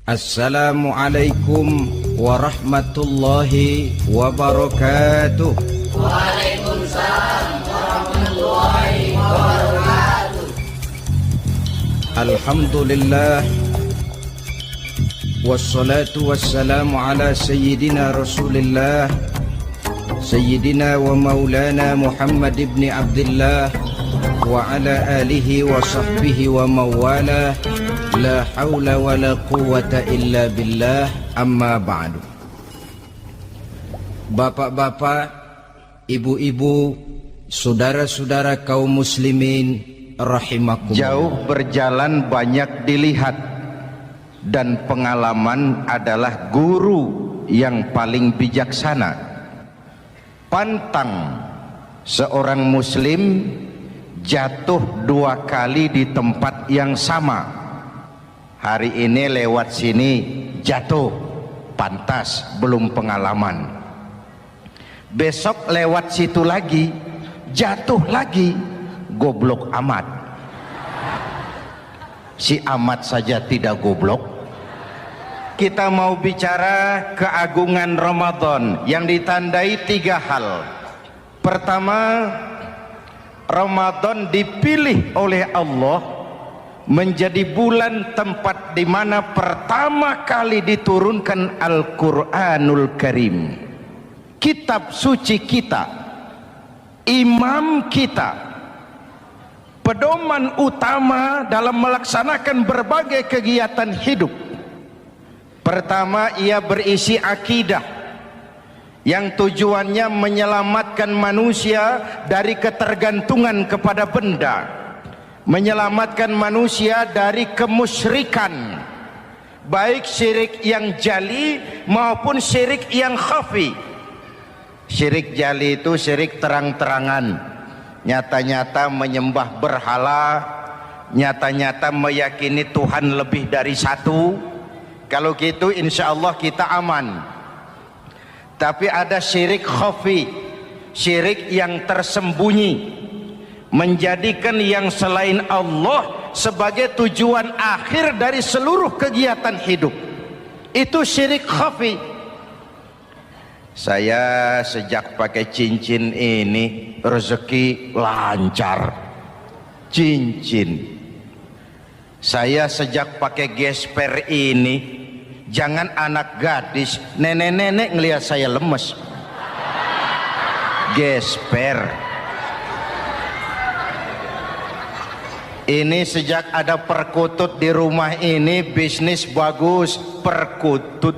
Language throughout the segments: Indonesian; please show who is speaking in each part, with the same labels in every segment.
Speaker 1: Assalamualaikum warahmatullahi wabarakatuh.
Speaker 2: Waalaikumsalam warahmatullahi wabarakatuh.
Speaker 1: Alhamdulillah wassalatu wassalamu ala sayyidina Rasulillah Sayyidina wa maulana Muhammad ibn Abdullah wa ala alihi wa sahbihi wa mawala. La haula wa la quwwata illa billah, amma ba'du. Bapak-bapak, ibu-ibu, saudara-saudara kaum muslimin rahimakumullah.
Speaker 3: Jauh berjalan banyak dilihat, dan pengalaman adalah guru yang paling bijaksana. Pantang seorang muslim jatuh 2 kali di tempat yang sama. Hari ini lewat sini jatuh, pantas belum pengalaman. Besok lewat situ lagi, jatuh lagi, goblok amat. Si amat saja tidak goblok. Kita mau bicara keagungan Ramadan yang ditandai 3 hal. Pertama, Ramadan dipilih oleh Allah menjadi bulan tempat di mana pertama kali diturunkan Al-Quranul Karim, kitab suci kita, imam kita, pedoman utama dalam melaksanakan berbagai kegiatan hidup. Pertama, ia berisi akidah yang tujuannya menyelamatkan manusia dari ketergantungan kepada benda, menyelamatkan manusia dari kemusyrikan, baik syirik yang jali maupun syirik yang khafi. Syirik jali itu syirik terang-terangan, nyata-nyata menyembah berhala, nyata-nyata meyakini Tuhan lebih dari satu. Kalau gitu insya Allah kita aman. Tapi ada syirik khafi, syirik yang tersembunyi, menjadikan yang selain Allah sebagai tujuan akhir dari seluruh kegiatan hidup. Itu syirik khafi. Saya sejak pakai cincin ini rezeki lancar. Cincin. Saya sejak pakai gesper ini, jangan anak gadis, nenek-nenek ngelihat saya lemes. Gesper. Ini sejak ada perkutut di rumah ini, bisnis bagus, perkutut.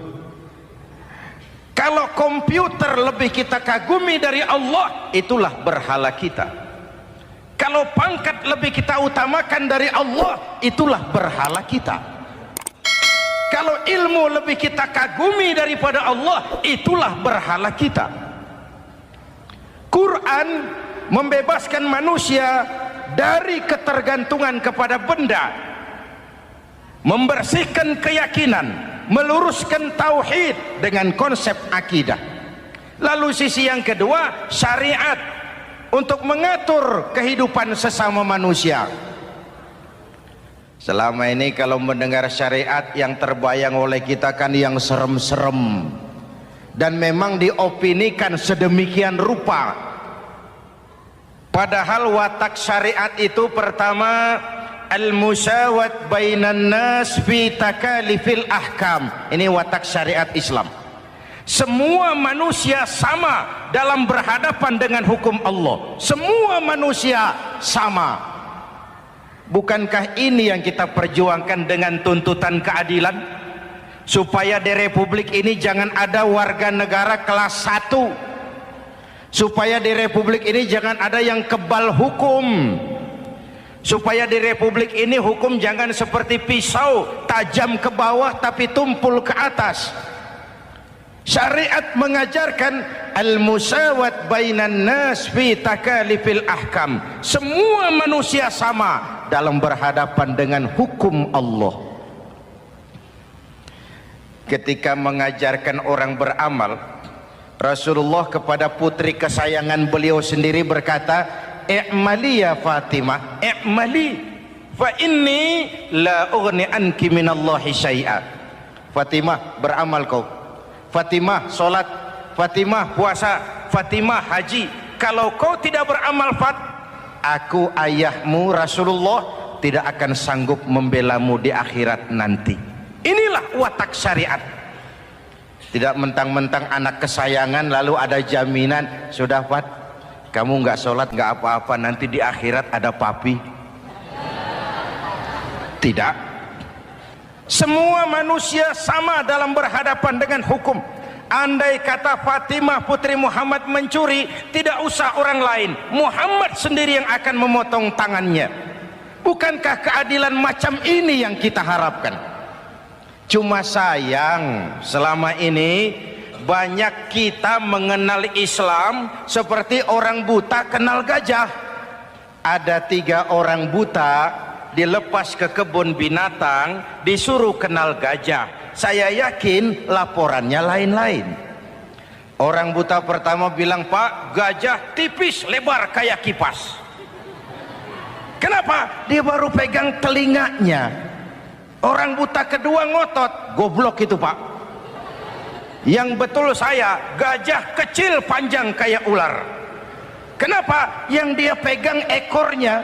Speaker 3: Kalau komputer lebih kita kagumi dari Allah, itulah berhala kita. Kalau pangkat lebih kita utamakan dari Allah, itulah berhala kita. Kalau ilmu lebih kita kagumi daripada Allah, itulah berhala kita. Quran membebaskan manusia dari ketergantungan kepada benda, membersihkan keyakinan, meluruskan tauhid dengan konsep akidah. Lalu sisi yang kedua, syariat untuk mengatur kehidupan sesama manusia. Selama ini kalau mendengar syariat yang terbayang oleh kita kan yang serem-serem, dan memang diopinikan sedemikian rupa. Padahal watak syariat itu pertama, al-musawat bainan nas fi takalifil ahkam. Ini watak syariat Islam. Semua manusia sama dalam berhadapan dengan hukum Allah. Semua manusia sama. Bukankah ini yang kita perjuangkan dengan tuntutan keadilan? Supaya di Republik ini jangan ada warga negara kelas 1. Supaya di Republik ini jangan ada yang kebal hukum. Supaya di Republik ini hukum jangan seperti pisau, tajam ke bawah tapi tumpul ke atas. Syariat mengajarkan al-musawat bainan nas fi takalifil ahkam. Semua manusia sama dalam berhadapan dengan hukum Allah. Ketika mengajarkan orang beramal, Rasulullah kepada putri kesayangan beliau sendiri berkata, "I'mali ya Fatimah, i'mali fa inni la ughni anki minallahi syai'a." Fatimah beramal kau, Fatimah sholat, Fatimah puasa, Fatimah haji. Kalau kau tidak beramal, aku ayahmu Rasulullah tidak akan sanggup membelamu di akhirat nanti. Inilah watak syariat. Tidak mentang-mentang anak kesayangan lalu ada jaminan, sudah Fat, kamu nggak sholat nggak apa-apa, nanti di akhirat ada papi. Tidak. Semua manusia sama dalam berhadapan dengan hukum. Andai kata Fatimah putri Muhammad mencuri, tidak usah orang lain, Muhammad sendiri yang akan memotong tangannya. Bukankah keadilan macam ini yang kita harapkan? Cuma sayang, selama ini banyak kita mengenal Islam seperti orang buta kenal gajah. Ada 3 orang buta dilepas ke kebun binatang, disuruh kenal gajah. Saya yakin laporannya lain-lain. Orang buta pertama bilang, Pak, gajah tipis lebar kayak kipas. Kenapa? Dia baru pegang telinganya. Orang buta kedua ngotot, goblok itu Pak. Yang betul saya, gajah kecil panjang kayak ular. Kenapa? Yang dia pegang ekornya.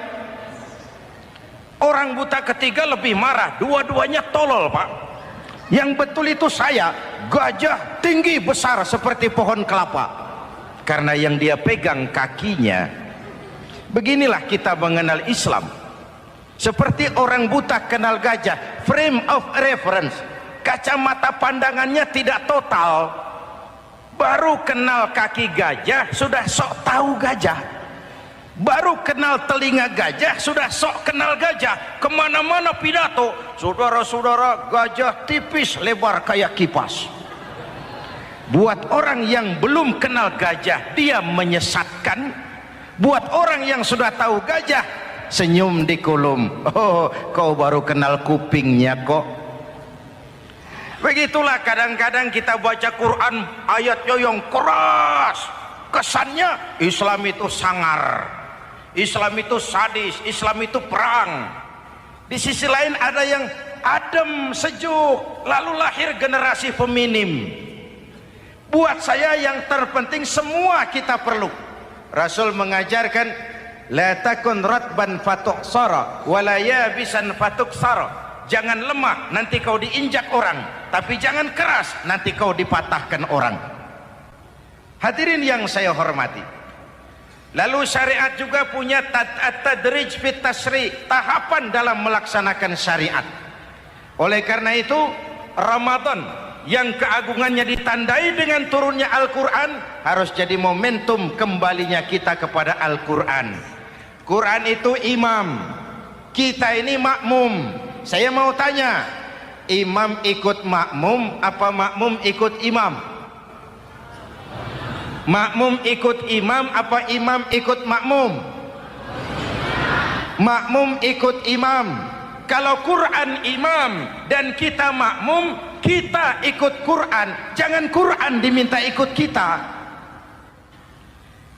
Speaker 3: Orang buta ketiga lebih marah, dua-duanya tolol Pak. Yang betul itu saya, gajah tinggi besar seperti pohon kelapa, karena yang dia pegang kakinya. Beginilah kita mengenal Islam, seperti orang buta kenal gajah. Frame of reference, kacamata pandangannya tidak total. Baru kenal kaki gajah sudah sok tahu gajah. Baru kenal telinga gajah sudah sok kenal gajah. Kemana-mana pidato, saudara-saudara, gajah tipis lebar kayak kipas. Buat orang yang belum kenal gajah, dia menyesatkan. Buat orang yang sudah tahu gajah, senyum di kulum. Oh, kau baru kenal kupingnya kok. Begitulah kadang-kadang kita baca Quran, ayatnya yang keras, kesannya Islam itu sangar, Islam itu sadis, Islam itu perang. Di sisi lain ada yang adem, sejuk, lalu lahir generasi feminim. Buat saya yang terpenting semua kita perlu. Rasul mengajarkan, la takun ratban fatuksara wala yabisan fatuksara. Jangan lemah nanti kau diinjak orang, tapi jangan keras nanti kau dipatahkan orang. Hadirin yang saya hormati, lalu syariat juga punya at-tadrij fit tasri', tahapan dalam melaksanakan syariat. Oleh karena itu Ramadan yang keagungannya ditandai dengan turunnya Al-Quran harus jadi momentum kembalinya kita kepada Al-Quran. Quran itu imam, kita ini makmum. Saya mau tanya, imam ikut makmum apa makmum ikut imam? Makmum ikut imam apa imam ikut makmum? Makmum ikut imam. Kalau Quran imam dan kita makmum, kita ikut Quran, jangan Quran diminta ikut kita.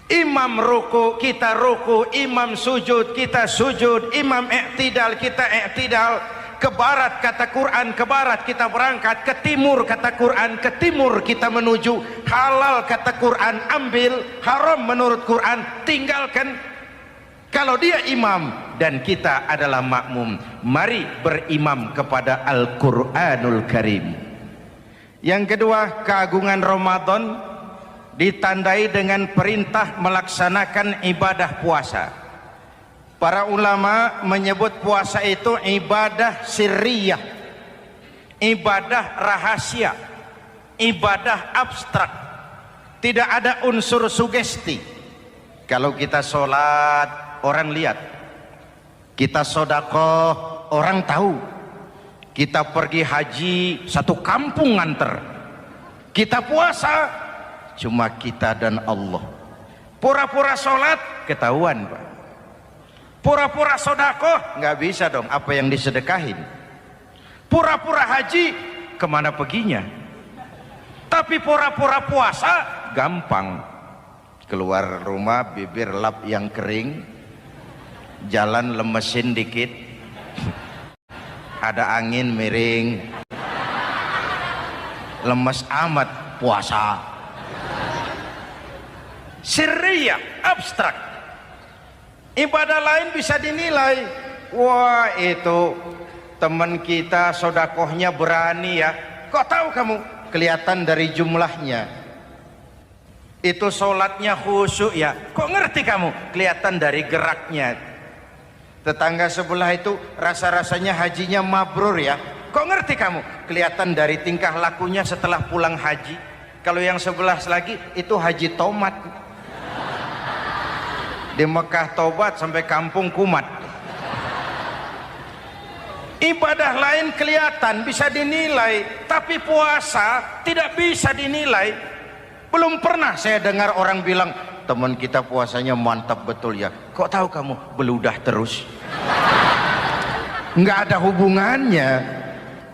Speaker 3: Imam ruku, kita ruku, imam sujud, kita sujud, imam i'tidal, kita i'tidal. Ke barat kata Quran, ke barat kita berangkat, ke timur kata Quran, ke timur kita menuju. Halal kata Quran, ambil, haram menurut Quran, tinggalkan. Kalau dia imam dan kita adalah makmum, mari berimam kepada Al-Quranul Karim. Yang kedua, keagungan Ramadan ditandai dengan perintah melaksanakan ibadah puasa. Para ulama menyebut puasa itu ibadah sirriyah, ibadah rahasia, ibadah abstrak, tidak ada unsur sugesti. Kalau kita sholat orang lihat, kita sedekah orang tahu, kita pergi haji satu kampung nganter, kita puasa cuma kita dan Allah. Pura-pura sholat ketahuan Pak, pura-pura sedekah nggak bisa dong, apa yang disedekahin. Pura-pura haji kemana perginya? Tapi pura-pura puasa gampang, keluar rumah bibir lap yang kering, jalan lemesin dikit, ada angin miring, lemes amat puasa. Sirriyah, abstrak. Ibadah lain bisa dinilai, wah itu teman kita sodakohnya berani ya. Kok tahu kamu? Kelihatan dari jumlahnya. Itu sholatnya khusyuk ya. Kok ngerti kamu? Kelihatan dari geraknya. Tetangga sebelah itu rasa-rasanya hajinya mabrur ya. Kok ngerti kamu? Kelihatan dari tingkah lakunya setelah pulang haji. Kalau yang sebelah lagi itu haji tomat. Di Mekah tobat sampai kampung kumat. Ibadah lain kelihatan bisa dinilai, tapi puasa tidak bisa dinilai. Belum pernah saya dengar orang bilang teman kita puasanya mantap betul ya. Kok tahu kamu? Beludah terus. Nggak ada hubungannya.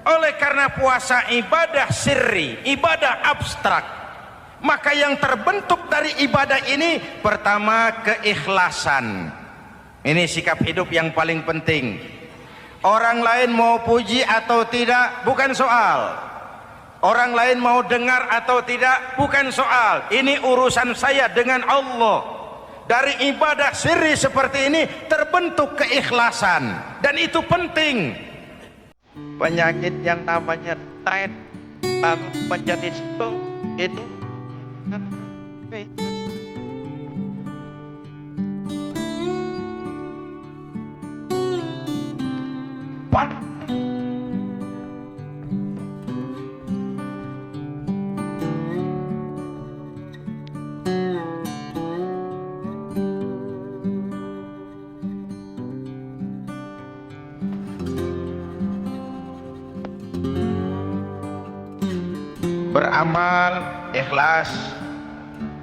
Speaker 3: Oleh karena puasa ibadah sirri, ibadah abstrak, maka yang terbentuk dari ibadah ini pertama keikhlasan. Ini sikap hidup yang paling penting. Orang lain mau puji atau tidak bukan soal. Orang lain mau dengar atau tidak bukan soal. Ini urusan saya dengan Allah. Dari ibadah sirri seperti ini terbentuk keikhlasan, dan itu penting. Penyakit yang namanya diet lalu menjadi stroke itu beramal ikhlas.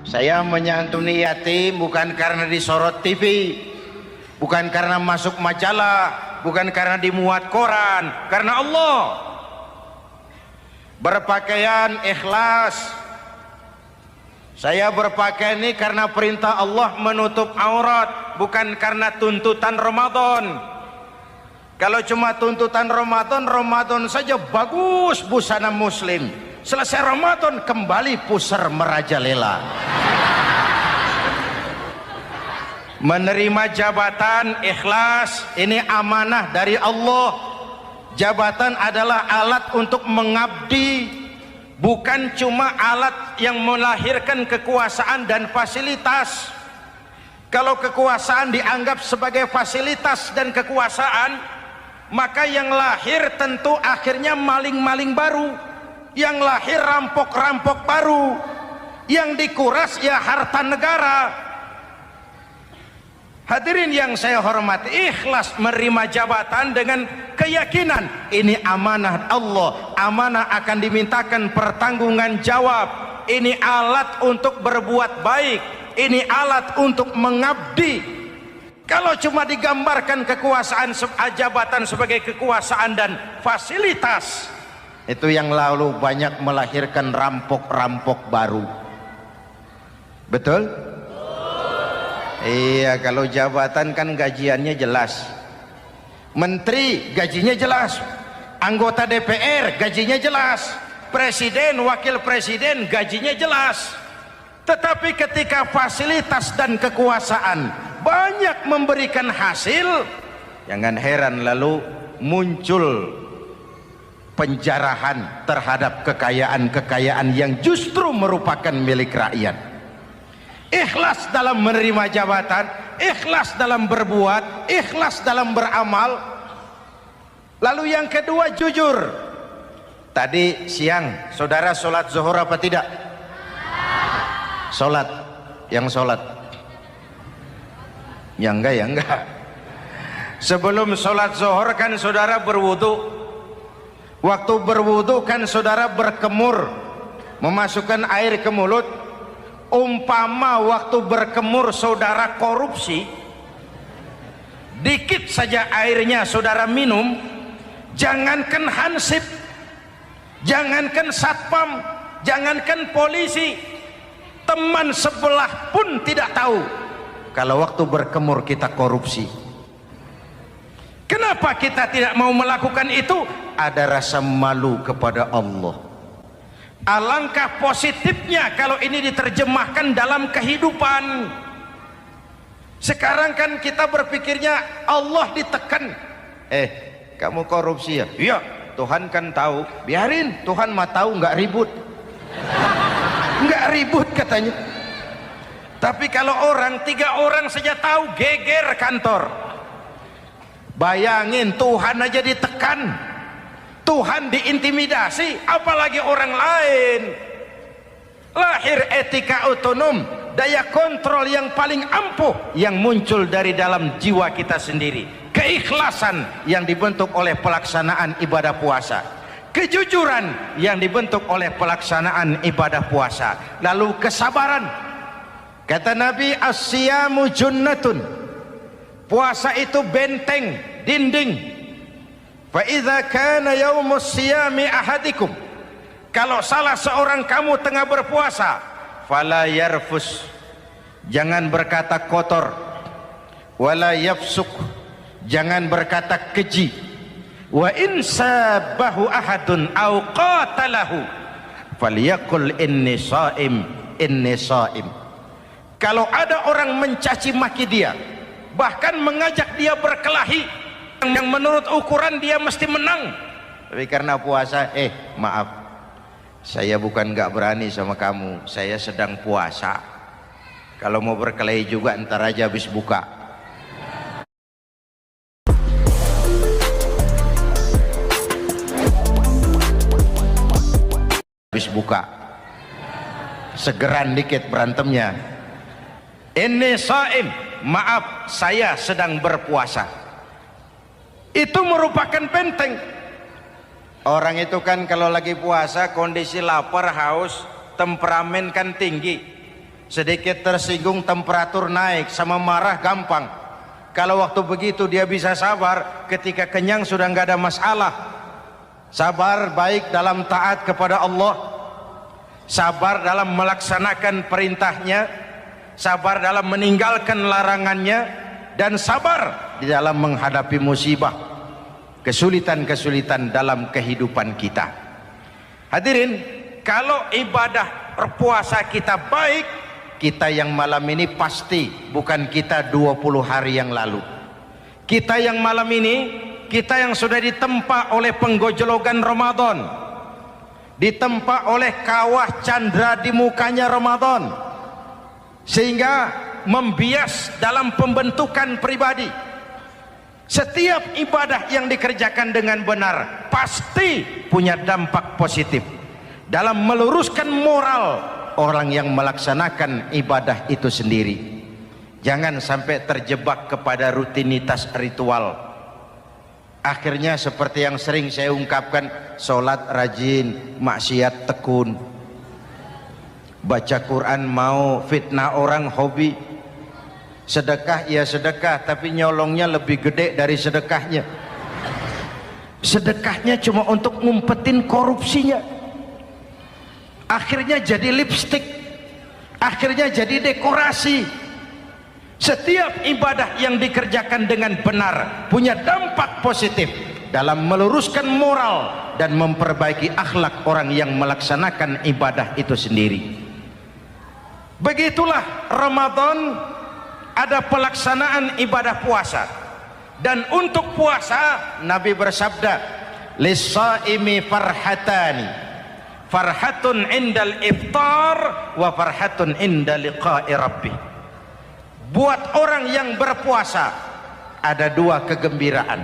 Speaker 3: Saya menyantuni yatim bukan karena disorot TV, bukan karena masuk majalah, bukan karena dimuat koran, karena Allah. Berpakaian ikhlas. Saya berpakaian ini karena perintah Allah menutup aurat, bukan karena tuntutan Ramadan. Kalau cuma tuntutan Ramadan, Ramadan saja bagus busana muslim. Selesai Ramadan kembali pusar merajalela. Menerima jabatan ikhlas, ini amanah dari Allah. Jabatan adalah alat untuk mengabdi, bukan cuma alat yang melahirkan kekuasaan dan fasilitas. Kalau kekuasaan dianggap sebagai fasilitas dan kekuasaan, maka yang lahir tentu akhirnya maling-maling baru. Yang lahir rampok-rampok baru, yang dikuras ya harta negara. Hadirin yang saya hormati, ikhlas menerima jabatan dengan keyakinan ini amanah Allah, amanah akan dimintakan pertanggungan jawab. Ini alat untuk berbuat baik, ini alat untuk mengabdi. Kalau cuma digambarkan kekuasaan jabatan sebagai kekuasaan dan fasilitas, itu yang lalu banyak melahirkan rampok-rampok baru. Betul? Iya, kalau jabatan kan gajiannya jelas. Menteri gajinya jelas. Anggota DPR gajinya jelas. Presiden, wakil presiden gajinya jelas. Tetapi ketika fasilitas dan kekuasaan banyak memberikan hasil, jangan heran lalu muncul penjarahan terhadap kekayaan-kekayaan yang justru merupakan milik rakyat. Ikhlas dalam menerima jabatan, ikhlas dalam berbuat, ikhlas dalam beramal. Lalu yang kedua, jujur. Tadi siang saudara sholat zuhur apa tidak? Sholat. Yang sholat? Ya enggak, ya enggak. Sebelum sholat zuhur kan saudara berwudu. Waktu berwudu kan saudara berkemur, memasukkan air ke mulut. Umpama waktu berkemur saudara korupsi, dikit saja airnya saudara minum, jangankan hansip, jangankan satpam, jangankan polisi, teman sebelah pun tidak tahu kalau waktu berkemur kita korupsi. Kenapa kita tidak mau melakukan itu? Ada rasa malu kepada Allah, Alangkah positifnya kalau ini diterjemahkan dalam kehidupan. Sekarang kan kita berpikirnya Allah ditekan. Kamu korupsi ya? Iya, Tuhan kan tahu. Biarin, Tuhan mah tahu, nggak ribut. Nggak ribut katanya. Tapi kalau 3 orang saja tahu, geger kantor. Bayangin, Tuhan aja ditekan, Tuhan diintimidasi, apalagi orang lain. Lahir etika otonom, daya kontrol yang paling ampuh yang muncul dari dalam jiwa kita sendiri. Keikhlasan yang dibentuk oleh pelaksanaan ibadah puasa, kejujuran yang dibentuk oleh pelaksanaan ibadah puasa, lalu kesabaran. Kata Nabi, as-siyamu junnatun, puasa itu benteng, dinding. Fa idza kana yaumus siyami ahadikum, kalau salah seorang kamu tengah berpuasa, fala yarfus, jangan berkata kotor, wala yafsuk, jangan berkata keji, wa in sabahu ahadun au qatalahu falyaqul inni shaim, inni shaim. Kalau ada orang mencaci maki dia, bahkan mengajak dia berkelahi yang menurut ukuran dia mesti menang, tapi karena puasa, maaf, saya bukan gak berani sama kamu, saya sedang puasa. Kalau mau berkelahi juga ntar aja habis buka. Habis buka, segeran dikit berantemnya. Ini shaim, maaf, saya sedang berpuasa. Itu merupakan benteng. Orang itu kan kalau lagi puasa kondisi lapar, haus, temperamen kan tinggi. Sedikit tersinggung temperatur naik, sama marah gampang. Kalau waktu begitu dia bisa sabar, ketika kenyang sudah nggak ada masalah. Sabar baik dalam taat kepada Allah, sabar dalam melaksanakan perintahnya, sabar dalam meninggalkan larangannya, dan sabar di dalam menghadapi musibah, kesulitan-kesulitan dalam kehidupan kita. Hadirin, kalau ibadah berpuasa kita baik, kita yang malam ini pasti bukan kita 20 hari yang lalu. Kita yang malam ini, kita yang sudah ditempa oleh penggojologan Ramadan, ditempa oleh kawah candra di mukanya Ramadan, sehingga membias dalam pembentukan pribadi. Setiap ibadah yang dikerjakan dengan benar pasti punya dampak positif dalam meluruskan moral orang yang melaksanakan ibadah itu sendiri. Jangan sampai terjebak kepada rutinitas ritual. Akhirnya seperti yang sering saya ungkapkan, sholat rajin, maksiat tekun. Baca Quran mau, fitnah orang hobi. Sedekah ya sedekah, tapi nyolongnya lebih gede dari sedekahnya. Sedekahnya cuma untuk ngumpetin korupsinya. Akhirnya jadi lipstik, akhirnya jadi dekorasi. Setiap ibadah yang dikerjakan dengan benar punya dampak positif dalam meluruskan moral dan memperbaiki akhlak orang yang melaksanakan ibadah itu sendiri. Begitulah Ramadan, ada pelaksanaan ibadah puasa. Dan untuk puasa Nabi bersabda, lis-shaimi farhatani, farhatun indal iftar wa farhatun inda liqa'i rabbih. Buat orang yang berpuasa ada 2 kegembiraan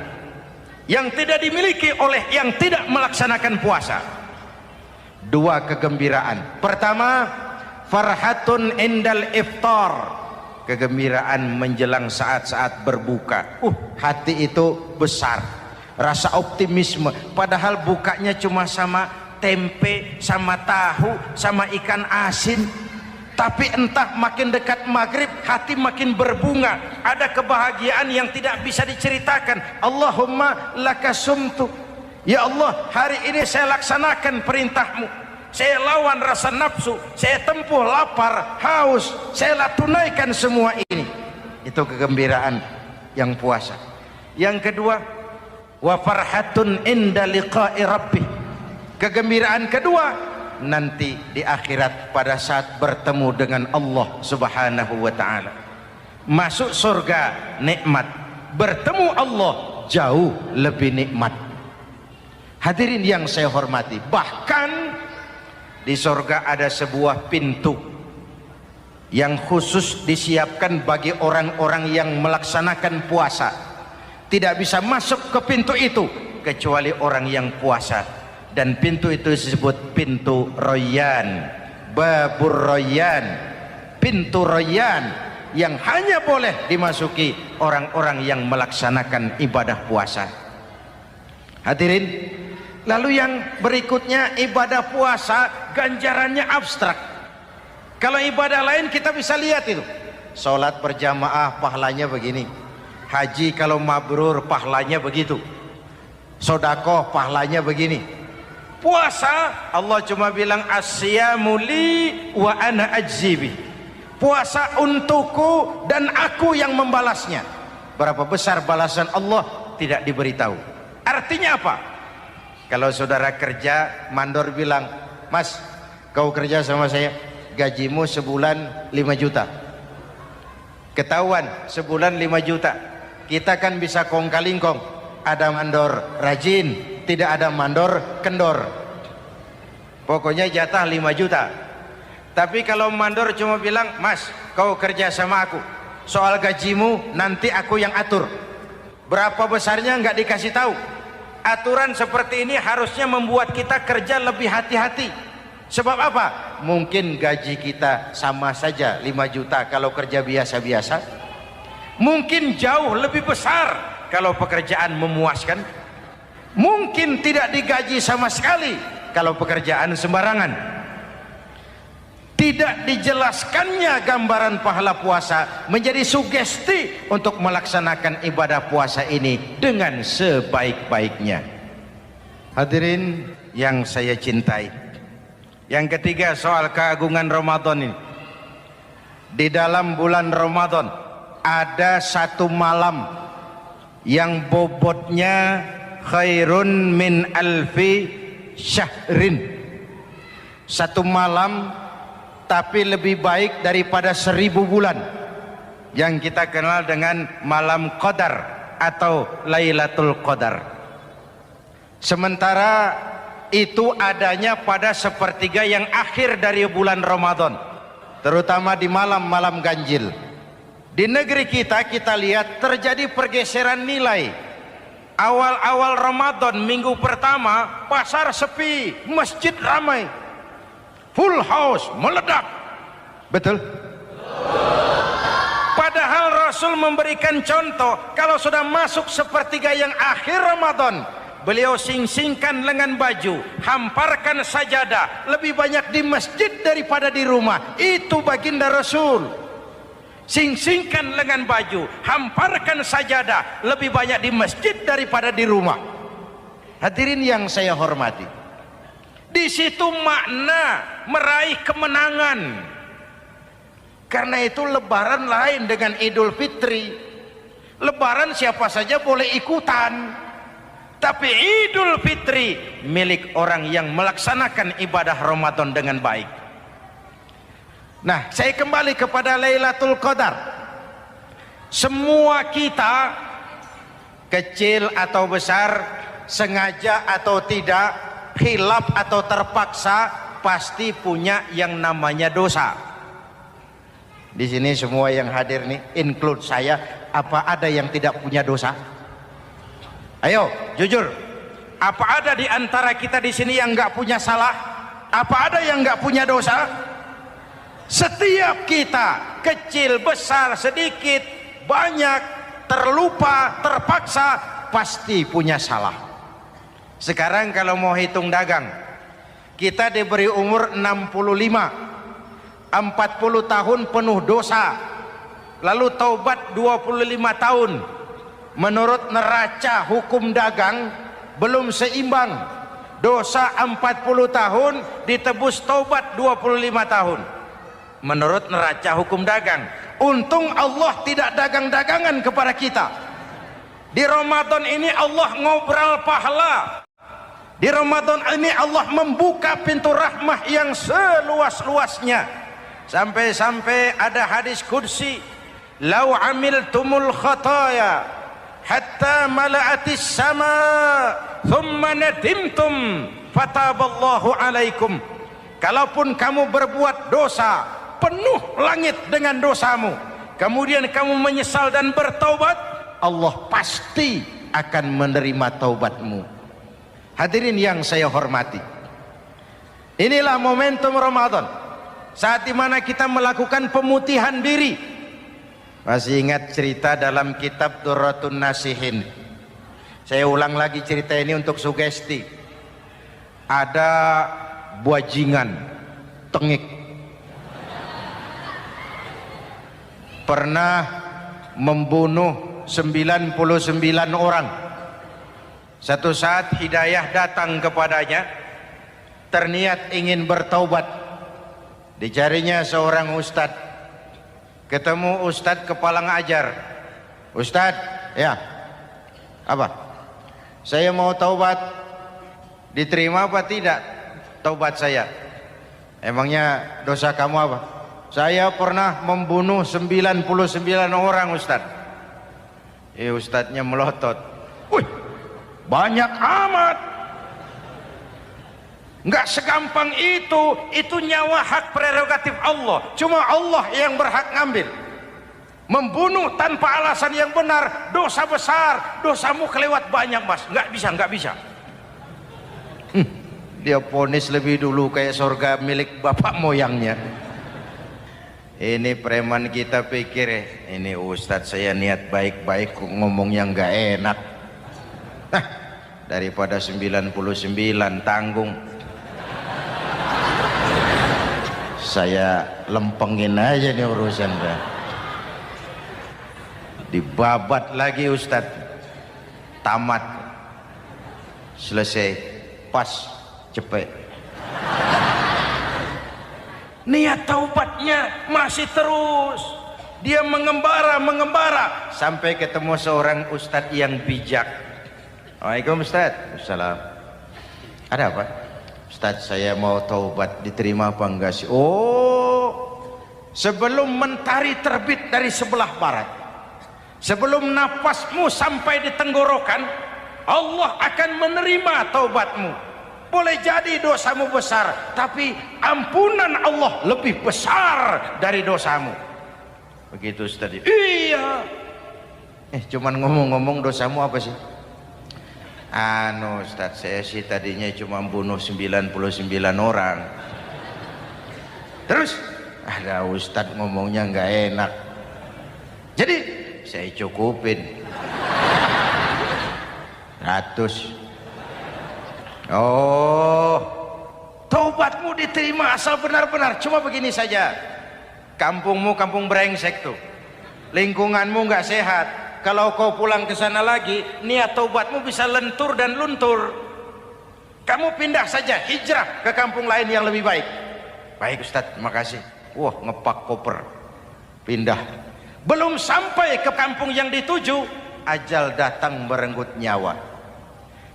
Speaker 3: yang tidak dimiliki oleh yang tidak melaksanakan puasa. 2 kegembiraan. Pertama, farhatun indal iftar, kegembiraan menjelang saat-saat berbuka. Hati itu besar, rasa optimisme, padahal bukanya cuma sama tempe, sama tahu, sama ikan asin. Tapi entah makin dekat maghrib hati makin berbunga, ada kebahagiaan yang tidak bisa diceritakan. Allahumma lakasumtu, ya Allah, hari ini saya laksanakan perintahmu, saya lawan rasa nafsu, saya tempuh lapar, haus, saya tunaikan semua ini. Itu kegembiraan yang puasa. Yang kedua, wa farhatun inda liqa'i rabbih, kegembiraan kedua nanti di akhirat pada saat bertemu dengan Allah Subhanahu wa taala. Masuk surga nikmat, bertemu Allah jauh lebih nikmat. Hadirin yang saya hormati, bahkan di surga ada sebuah pintu yang khusus disiapkan bagi orang-orang yang melaksanakan puasa. Tidak bisa masuk ke pintu itu kecuali orang yang puasa, dan pintu itu disebut pintu Rayyan, Babur Rayyan, pintu Rayyan, yang hanya boleh dimasuki orang-orang yang melaksanakan ibadah puasa. Hadirin, lalu yang berikutnya, ibadah puasa ganjarannya abstrak. Kalau ibadah lain kita bisa lihat itu, sholat berjamaah pahalanya begini, haji kalau mabrur pahalanya begitu, sodakoh pahalanya begini. Puasa Allah cuma bilang as-siyamu li wa ana ajzibi, puasa untukku dan aku yang membalasnya. Berapa besar balasan Allah tidak diberitahu. Artinya apa? Kalau saudara kerja, mandor bilang, mas kau kerja sama saya, gajimu sebulan 5 juta. Ketahuan sebulan 5 juta. Kita kan bisa kong-kalingkong, ada mandor rajin, tidak ada mandor kendor. Pokoknya jatah 5 juta. Tapi kalau mandor cuma bilang, mas kau kerja sama aku, soal gajimu nanti aku yang atur, berapa besarnya nggak dikasih tahu. Aturan seperti ini harusnya membuat kita kerja lebih hati-hati. Sebab apa? Mungkin gaji kita sama saja 5 juta kalau kerja biasa-biasa, mungkin jauh lebih besar kalau pekerjaan memuaskan, mungkin tidak digaji sama sekali kalau pekerjaan sembarangan. Tidak dijelaskannya gambaran pahala puasa menjadi sugesti untuk melaksanakan ibadah puasa ini dengan sebaik-baiknya. Hadirin yang saya cintai, yang ketiga soal keagungan Ramadan ini. Di dalam bulan Ramadan ada satu malam yang bobotnya khairun min alfi syahrin. Satu malam tapi lebih baik daripada 1000 bulan, yang kita kenal dengan malam Qadar atau Lailatul Qadar. Sementara itu adanya pada sepertiga yang akhir dari bulan Ramadan, terutama di malam-malam ganjil. Di negeri kita lihat terjadi pergeseran nilai. Awal-awal Ramadan, minggu pertama pasar sepi, masjid ramai, full house, meledak. Betul? Padahal Rasul memberikan contoh, kalau sudah masuk sepertiga yang akhir Ramadan, beliau sing-singkan lengan baju, hamparkan sajadah, lebih banyak di masjid daripada di rumah. Itu baginda Rasul. Sing-singkan lengan baju, hamparkan sajadah, lebih banyak di masjid daripada di rumah. Hadirin yang saya hormati, di situ makna meraih kemenangan. Karena itu lebaran lain dengan Idul Fitri. Lebaran siapa saja boleh ikutan, tapi Idul Fitri milik orang yang melaksanakan ibadah Ramadan dengan baik. Nah, saya kembali kepada Lailatul Qadar. Semua kita, kecil atau besar, sengaja atau tidak, khilaf atau terpaksa, pasti punya yang namanya dosa. Di sini semua yang hadir nih, include saya, apa ada yang tidak punya dosa? Ayo, jujur. Apa ada di antara kita di sini yang nggak punya salah? Apa ada yang nggak punya dosa? Setiap kita, kecil, besar, sedikit, banyak, terlupa, terpaksa, pasti punya salah. Sekarang kalau mau hitung dagang, kita diberi umur 65, 40 tahun penuh dosa, lalu taubat 25 tahun. Menurut neraca hukum dagang belum seimbang. Dosa 40 tahun ditebus taubat 25 tahun. Menurut neraca hukum dagang. Untung Allah tidak dagang-dagangan kepada kita. Di Ramadan ini Allah ngobrol pahala. Di Ramadan ini Allah membuka pintu rahmah yang seluas-luasnya. Sampai-sampai ada hadis qudsi, "Lau amiltumul khataya hatta mala'atis sama thumma nadimtum fataballahu alaikum." Kalaupun kamu berbuat dosa, penuh langit dengan dosamu, kemudian kamu menyesal dan bertaubat, Allah pasti akan menerima taubatmu. Hadirin yang saya hormati, inilah momentum Ramadan, saat dimana kita melakukan pemutihan diri. Masih ingat cerita dalam kitab Durratun Nasihin? Saya ulang lagi cerita ini untuk sugesti. Ada bajingan tengik pernah membunuh 99 orang. Satu saat hidayah datang kepadanya, terniat ingin bertaubat. Dicarinya seorang ustadz, ketemu ustadz kepala ngajar. "Ustadz, ya, apa? Saya mau taubat, diterima apa tidak taubat saya?" "Emangnya dosa kamu apa?" "Saya pernah membunuh 99 orang ustadz." Ustadznya melotot, "Wih, banyak amat. Enggak segampang itu nyawa hak prerogatif Allah. Cuma Allah yang berhak ngambil. Membunuh tanpa alasan yang benar, dosa besar. Dosamu kelewat banyak, Mas. Enggak bisa. Dia ponis lebih dulu kayak surga milik bapak moyangnya. Ini preman kita pikir, ini ustadz saya niat baik-baik kok ngomongnya enggak enak. Daripada 99 tanggung, saya lempengin aja nih urusan dah. Dibabat lagi ustadz, tamat, selesai, pas, cepet. Niat taubatnya masih terus. Dia mengembara sampai ketemu seorang ustadz yang bijak. "Waalaikumsalam Ustaz." "Assalam." "Ada apa?" "Ustaz, saya mau taubat, diterima apa enggak sih?" "Oh, sebelum mentari terbit dari sebelah barat, sebelum nafasmu sampai di tenggorokan, Allah akan menerima taubatmu. Boleh jadi dosamu besar, tapi ampunan Allah lebih besar dari dosamu." Begitu Ustaz. "Iya." Cuman ngomong-ngomong, dosamu apa sih?" "Ustaz, saya sih tadinya cuma bunuh 99 orang. Terus ada Ustaz ngomongnya nggak enak, jadi saya cukupin 100. "Oh, taubatmu diterima asal benar-benar. Cuma begini saja, kampungmu kampung brengsek tuh, lingkunganmu nggak sehat. Kalau kau pulang ke sana lagi, niat taubatmu bisa lentur dan luntur. Kamu pindah saja, hijrah ke kampung lain yang lebih baik." "Baik Ustaz, makasih." Wah, ngepak koper, pindah. Belum sampai ke kampung yang dituju, ajal datang merenggut nyawa.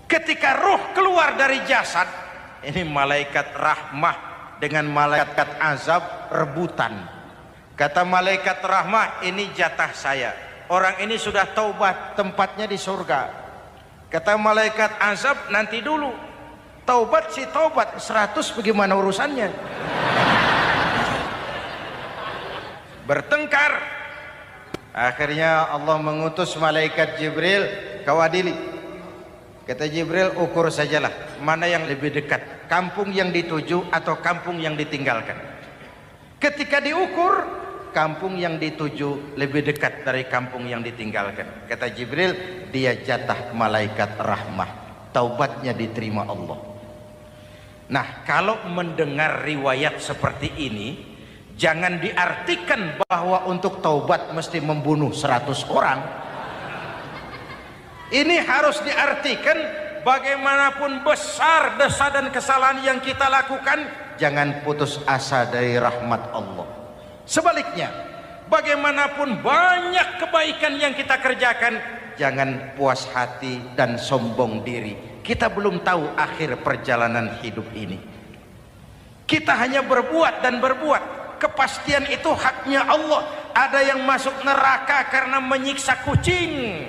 Speaker 3: Ketika ruh keluar dari jasad, ini malaikat rahmah dengan malaikat azab rebutan. Kata malaikat rahmah, "Ini jatah saya. Orang ini sudah taubat, tempatnya di surga." Kata malaikat azab, "Nanti dulu. Taubat sih taubat, 100 bagaimana urusannya?" Bertengkar. Akhirnya Allah mengutus malaikat Jibril, "Kau adili." Kata Jibril, "Ukur sajalah mana yang lebih dekat, kampung yang dituju atau kampung yang ditinggalkan." Ketika diukur, kampung yang dituju lebih dekat dari kampung yang ditinggalkan. Kata Jibril, dia jatah malaikat rahmah, taubatnya diterima Allah. Nah, kalau mendengar riwayat seperti ini, jangan diartikan bahwa untuk taubat mesti membunuh 100 orang. Ini harus diartikan bagaimanapun besar dosa dan kesalahan yang kita lakukan, jangan putus asa dari rahmat Allah. Sebaliknya, bagaimanapun banyak kebaikan yang kita kerjakan, jangan puas hati dan sombong diri. Kita belum tahu akhir perjalanan hidup ini. Kita hanya berbuat dan berbuat. Kepastian itu haknya Allah. Ada yang masuk neraka karena menyiksa kucing.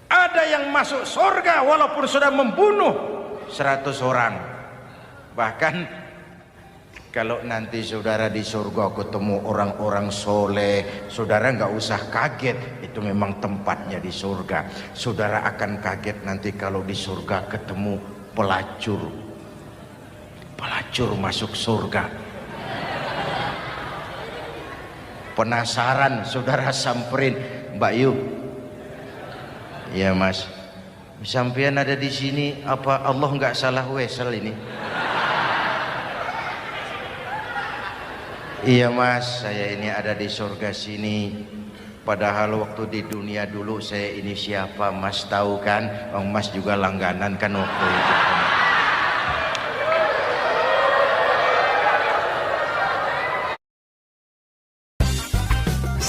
Speaker 3: Ada yang masuk surga walaupun sudah membunuh 100 orang. Bahkan kalau nanti saudara di surga ketemu orang-orang soleh, saudara nggak usah kaget, itu memang tempatnya di surga. Saudara akan kaget nanti kalau di surga ketemu pelacur. Pelacur masuk surga. Penasaran, saudara samperin, Mbak Yu. Ya Mas, sampean ada di sini, apa Allah nggak salah wesel ini? Iya Mas, saya ini ada di surga sini. Padahal waktu di dunia dulu saya ini siapa Mas tahu kan? Mas juga langganan kan waktu itu.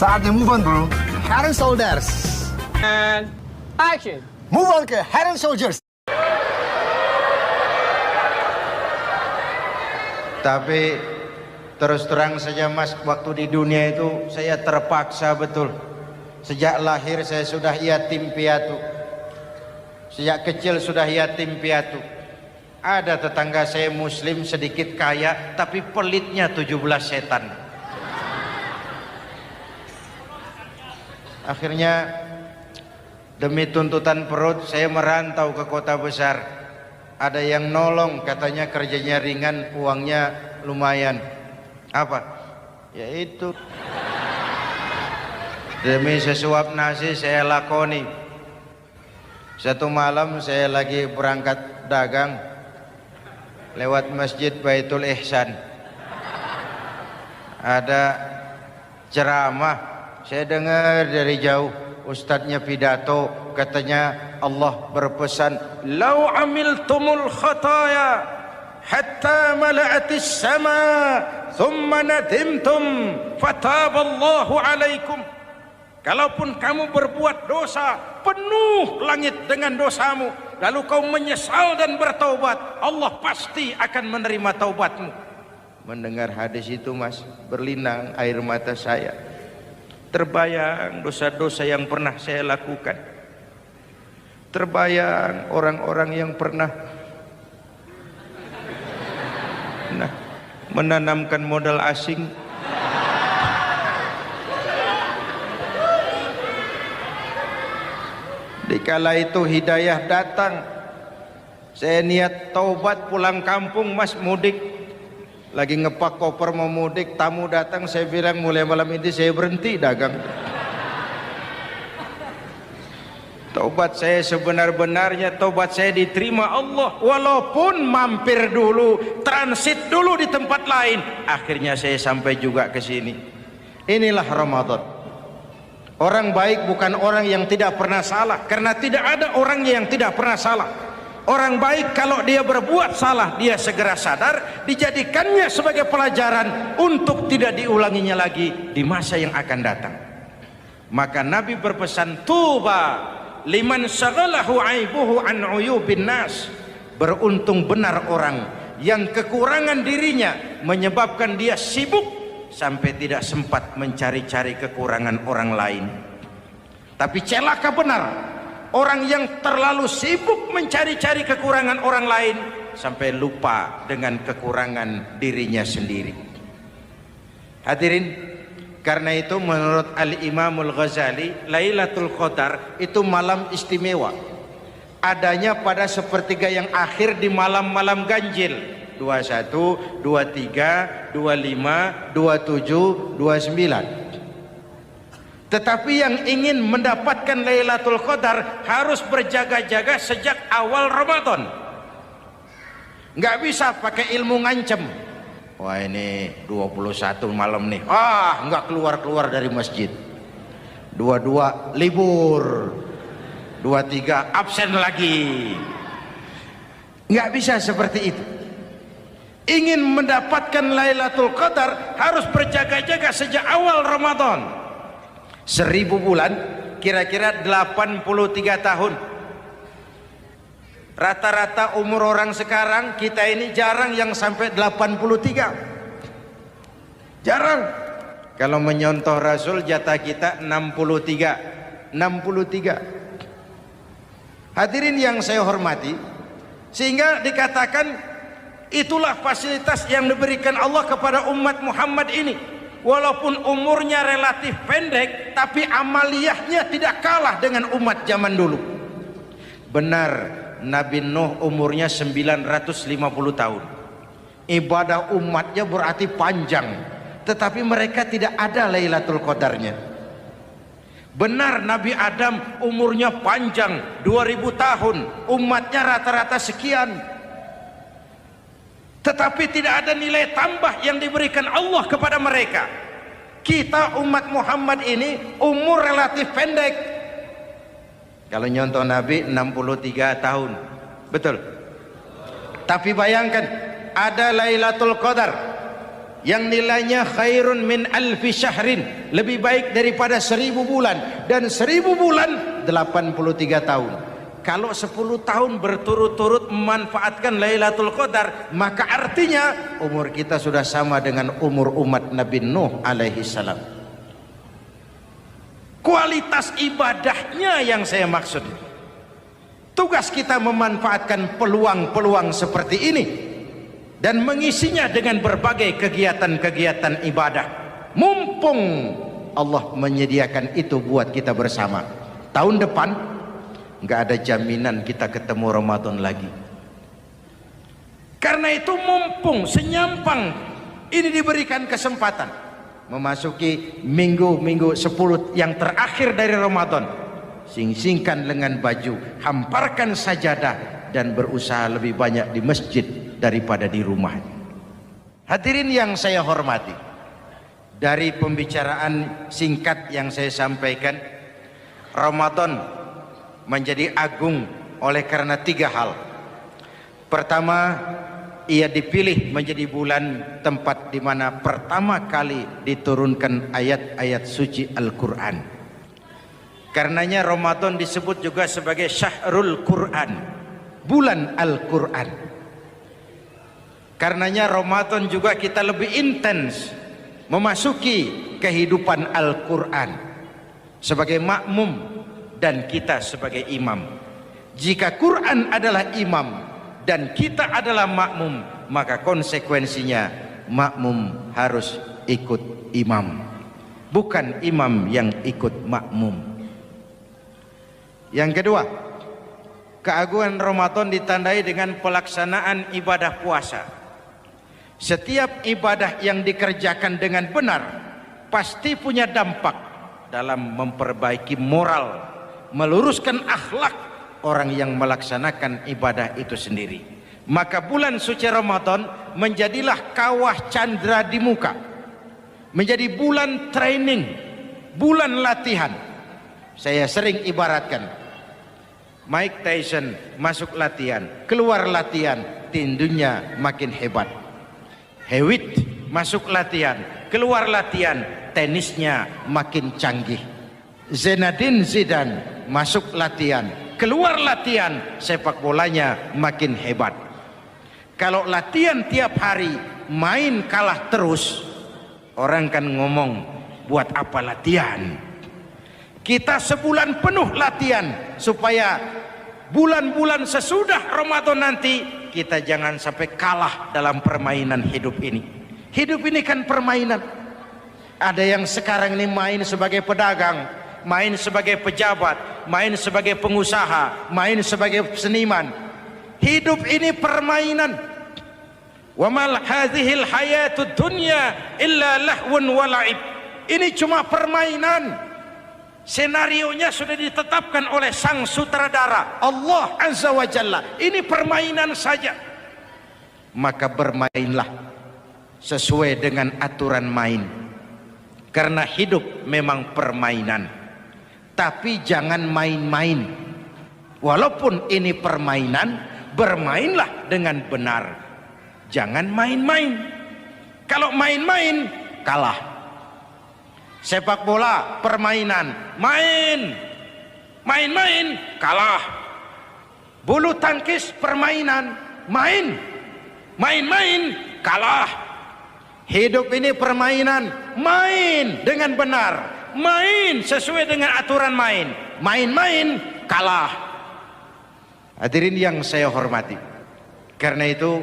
Speaker 4: Saatnya move on bro. Head and Shoulders.
Speaker 5: And action.
Speaker 4: Move on ke Head and Shoulders.
Speaker 3: Tapi terus terang saja Mas, waktu di dunia itu saya terpaksa betul. Sejak lahir saya sudah yatim piatu. Sejak kecil sudah yatim piatu. Ada tetangga saya muslim sedikit kaya, tapi pelitnya 17 setan. Akhirnya demi tuntutan perut saya merantau ke kota besar. Ada yang nolong, katanya kerjanya ringan, uangnya lumayan. Apa? Yaitu demi sesuap nasi saya lakoni. Satu malam saya lagi berangkat dagang lewat Masjid Baitul Ihsan. Ada ceramah. Saya dengar dari jauh ustadznya pidato, katanya Allah berpesan, "Lau amiltumul khataya hatta mala'atis sama, thumma nadimtum, fataballahu alaikum." Kalaupun kamu berbuat dosa, penuh langit dengan dosamu, lalu kau menyesal dan bertaubat, Allah pasti akan menerima taubatmu. Mendengar hadis itu Mas, berlinang air mata saya. Terbayang dosa-dosa yang pernah saya lakukan. Terbayang orang-orang yang pernah menanamkan modal asing. Dikala itu hidayah datang, saya niat taubat pulang kampung Mas, mudik. Lagi ngepak koper mau mudik, tamu datang, saya bilang mulai malam ini saya berhenti dagang. Taubat saya sebenar-benarnya, taubat saya diterima Allah, walaupun mampir dulu, transit dulu di tempat lain, akhirnya saya sampai juga ke sini. Inilah Ramadan. Orang baik bukan orang yang tidak pernah salah, karena tidak ada orang yang tidak pernah salah. Orang baik kalau dia berbuat salah, dia segera sadar, dijadikannya sebagai pelajaran untuk tidak diulanginya lagi di masa yang akan datang. Maka Nabi berpesan, tuba liman syaghalahu aibuhu an uyubin nas. Beruntung benar orang yang kekurangan dirinya menyebabkan dia sibuk sampai tidak sempat mencari-cari kekurangan orang lain. Tapi celaka benar orang yang terlalu sibuk mencari-cari kekurangan orang lain sampai lupa dengan kekurangan dirinya sendiri. Hadirin, karena itu menurut Al-Imamul Ghazali, Lailatul Qadar itu malam istimewa. Adanya pada sepertiga yang akhir di malam-malam ganjil, 21, 23, 25, 27, 29. Tetapi yang ingin mendapatkan Lailatul Qadar harus berjaga-jaga sejak awal Ramadan. Nggak bisa pakai ilmu ngancem. Wah ini 21 malam nih, nggak keluar-keluar dari masjid. 22 libur, 23 absen lagi. Nggak bisa seperti itu. Ingin mendapatkan Lailatul Qadar harus berjaga-jaga sejak awal Ramadan. 1000 bulan, kira-kira 83 tahun. Rata-rata umur orang sekarang kita ini jarang yang sampai 83. Jarang. Kalau menyontoh Rasul jatah kita 63. Hadirin yang saya hormati, sehingga dikatakan itulah fasilitas yang diberikan Allah kepada umat Muhammad ini. Walaupun umurnya relatif pendek, tapi amaliyahnya tidak kalah dengan umat zaman dulu. Benar, Nabi Nuh umurnya 950 tahun. Ibadah umatnya berarti panjang, tetapi mereka tidak ada Lailatul Qadarnya. Benar, Nabi Adam umurnya panjang 2000 tahun, umatnya rata-rata sekian, tetapi tidak ada nilai tambah yang diberikan Allah kepada mereka. Kita umat Muhammad ini umur relatif pendek. Kalau nyontoh Nabi 63 tahun, betul. Tapi bayangkan, ada Lailatul Qadar yang nilainya khairun min alfi syahrin, lebih baik daripada 1000 bulan, dan 1000 bulan 83 tahun. Kalau 10 tahun berturut-turut memanfaatkan Lailatul Qadar, maka artinya umur kita sudah sama dengan umur umat Nabi Nuh alaihi salam. Kualitas ibadahnya yang saya maksud. Tugas kita memanfaatkan peluang-peluang seperti ini dan mengisinya dengan berbagai kegiatan-kegiatan ibadah. Mumpung Allah menyediakan itu buat kita bersama. Tahun depan nggak ada jaminan kita ketemu Ramadan lagi. Karena itu mumpung senyampang ini diberikan kesempatan memasuki minggu-minggu 10 yang terakhir dari Ramadan, sing-singkan lengan baju, hamparkan sajadah, dan berusaha lebih banyak di masjid daripada di rumah. Hadirin yang saya hormati, dari pembicaraan singkat yang saya sampaikan, Ramadan menjadi agung oleh karena 3 hal. Pertama, ia dipilih menjadi bulan tempat di mana pertama kali diturunkan ayat-ayat suci Al-Quran. Karenanya Ramadan disebut juga sebagai Syahrul Quran, bulan Al-Quran. Karenanya Ramadan juga kita lebih intens memasuki kehidupan Al-Quran sebagai makmum dan kita sebagai imam. Jika Quran adalah imam dan kita adalah makmum, maka konsekuensinya makmum harus ikut imam, bukan imam yang ikut makmum. Yang kedua, keagungan Ramadan ditandai dengan pelaksanaan ibadah puasa. Setiap ibadah yang dikerjakan dengan benar pasti punya dampak dalam memperbaiki moral, meluruskan akhlak orang yang melaksanakan ibadah itu sendiri. Maka bulan suci Ramadan menjadilah kawah candra di muka, menjadi bulan training, bulan latihan. Saya sering ibaratkan, Mike Tyson masuk latihan, keluar latihan, tinjunya makin hebat. Hewitt masuk latihan, keluar latihan, tenisnya makin canggih. Zinedine Zidane masuk latihan, keluar latihan, sepak bolanya makin hebat. Kalau latihan tiap hari, main kalah terus, orang kan ngomong, buat apa latihan? Kita sebulan penuh latihan supaya bulan-bulan sesudah Ramadan nanti kita jangan sampai kalah dalam permainan hidup ini. Hidup ini kan permainan. Ada yang sekarang ini main sebagai pedagang, main sebagai pejabat, main sebagai pengusaha, main sebagai seniman. Hidup ini permainan. Wa mal hadhil hayatud dunya illa lahwun wa la'ib. Ini cuma permainan. Senarionya sudah ditetapkan oleh sang sutradara Allah Azza wa Jalla. Ini permainan saja. Maka bermainlah sesuai dengan aturan main. Karena hidup memang permainan. Tapi jangan main-main. Walaupun ini permainan, bermainlah dengan benar. Jangan main-main. Kalau main-main, kalah. Sepak bola permainan, main-main kalah. Bulu tangkis permainan, main, kalah. Hidup ini permainan, main dengan benar, main sesuai dengan aturan main, kalah. Hadirin yang saya hormati, karena itu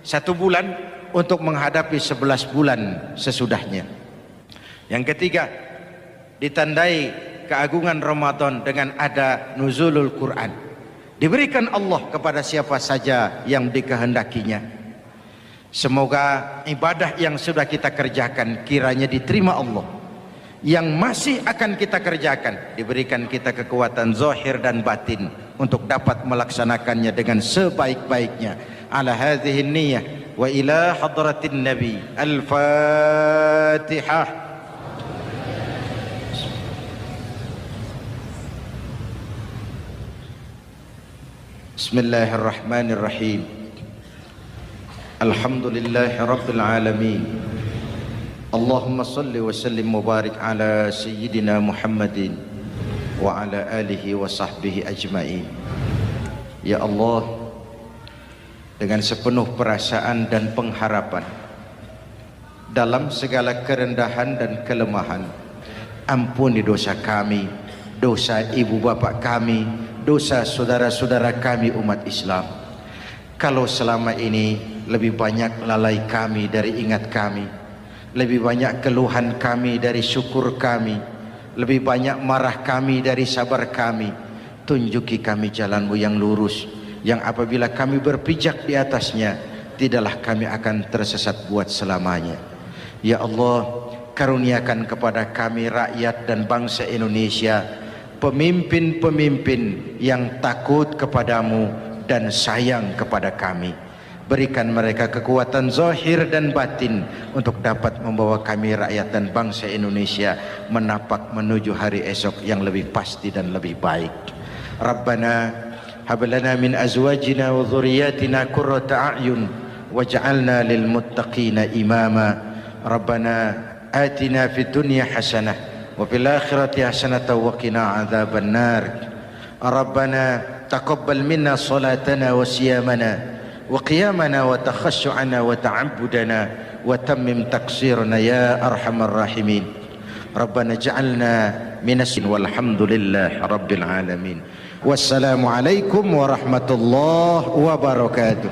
Speaker 3: 1 bulan untuk menghadapi 11 bulan sesudahnya. Yang ketiga, ditandai keagungan Ramadan dengan ada nuzulul Quran. Diberikan Allah kepada siapa saja yang dikehendakinya. Semoga ibadah yang sudah kita kerjakan kiranya diterima Allah. Yang masih akan kita kerjakan diberikan kita kekuatan zahir dan batin untuk dapat melaksanakannya dengan sebaik-baiknya. Ala hadhihi niyyah wa ila hadratin nabi. Al-Fatihah. Bismillahirrahmanirrahim. Alhamdulillahi Rabbil Alamin. Allahumma salli wa sallim mubarak ala Sayyidina Muhammadin wa ala alihi wa sahbihi ajma'in. Ya Allah, dengan sepenuh perasaan dan pengharapan, dalam segala kerendahan dan kelemahan, ampuni dosa kami, dosa ibu bapa kami, dosa saudara-saudara kami umat Islam. Kalau selama ini lebih banyak lalai kami dari ingat kami, lebih banyak keluhan kami dari syukur kami, lebih banyak marah kami dari sabar kami, tunjuki kami jalan-Mu yang lurus, yang apabila kami berpijak di atasnya, tidaklah kami akan tersesat buat selamanya. Ya Allah, karuniakan kepada kami rakyat dan bangsa Indonesia pemimpin-pemimpin yang takut kepadamu dan sayang kepada kami. Berikan mereka kekuatan zahir dan batin untuk dapat membawa kami rakyat dan bangsa Indonesia menapak menuju hari esok yang lebih pasti dan lebih baik. Rabbana hab lana min azwajina wa dhurriyyatina qurrata a'yun waj'alna lil muttaqina imama. Rabbana atina fid dunya hasanah wa fil akhirati hasanah wa qina adzaban nar. Rabbana taqabbal minna salatana wa siyamana wa qiyamana wa takhashu'ana wa ta'abbudana wa tammim taqsirana ya arhamar rahimin. Rabbana ja'alna minas walhamdulillahi rabbil alamin. Wassalamu alaikum warahmatullahi wabarakatuh.